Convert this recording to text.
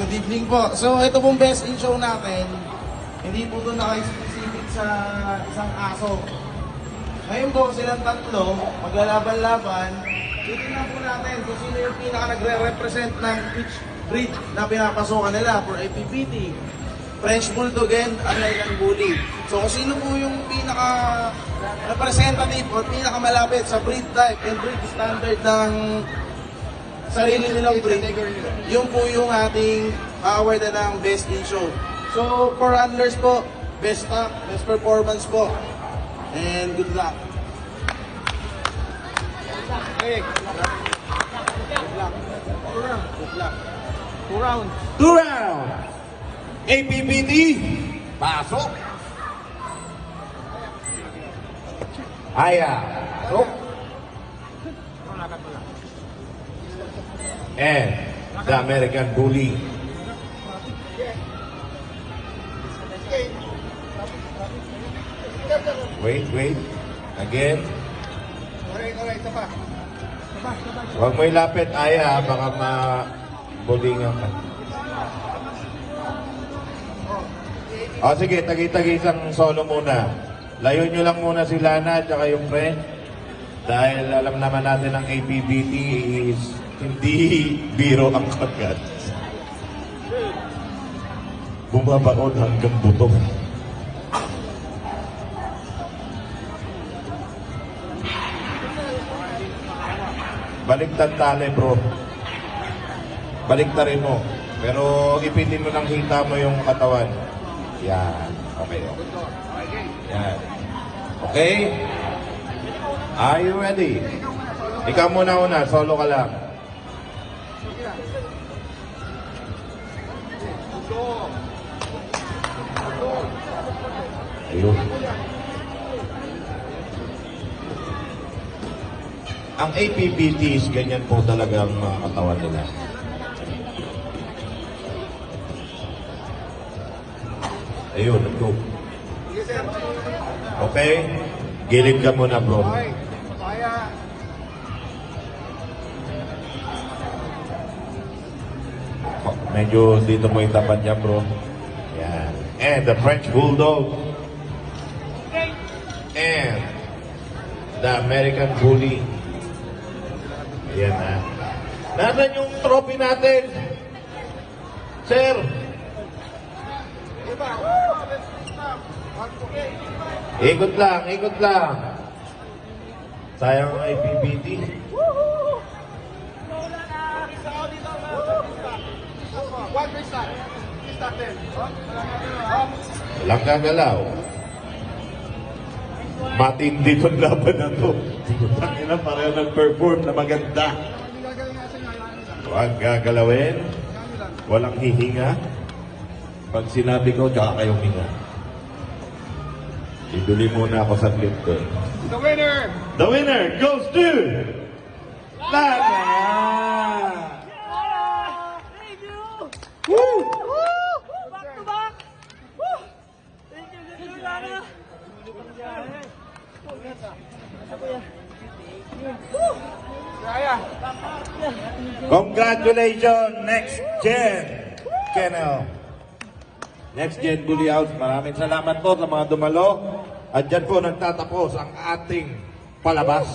Good evening po. So, ito pong best in show natin. Hindi po ito naka-specific sa isang aso. Ngayon po, silang tatlo, maglalaban-laban. Titignan po natin kung sino yung pinaka nagre-represent ng each breed na pinapasukan nila for APBT. French Bulldog and American Bully. So, kung sino po yung pinaka representative o pinaka malapit sa breed type and breed standard ng sarili nilang breed, yun po yung ating award ng best in show. So, for handlers po, best stock, best performance po. And good luck. Okay. Good luck. Good luck. 2 rounds. 2 rounds. APBT. Pasok. Aya. Pasok. And the American Bully. Wait. Again. Alright, isa pa. Huwag mo ilapit, Aya, baka ma-bullingan ka. O sige, tagi-tagi isang solo muna. Layo nyo lang muna si Lana at saka yung friend. Dahil alam naman natin ang APBT is hindi biro ang kagat. Bumabaon hanggang buto. Baliktad tali, bro. Baliktarin mo. Pero ipitin mo ng hita mo yung katawan. Yan. Okay. Yan. Okay? Are you ready? Ikaw muna. Solo ka lang. Ayun. Ang APBTs, ganyan po talaga ang mga katawan nila. Ayun, go. Okay? Gilid ka muna, bro. Oh, medyo dito mo yung tapat niya, bro. Yan. And the French Bulldog. And the American Bully. Ayan na. Nasaan yung trophy natin? Sir! Ikot lang. Sayang ang IPBT. Walang gagalaw. Matindi itong laban na to. Tangina, pareho nag-perform na maganda. Huwag gagalawin. Walang hihinga. Pag sinabi ko, tsaka kayong hinga. Iduli muna ako sa clip ko. The winner! The winner goes to Lana! Thank you! Woo! Back to back! Woo! Thank you, Lana! Congratulations, Next Gen Kennel. Next Gen Bully House. Maraming salamat po sa mga dumalo. At dyan po nagtatapos ang ating palabas.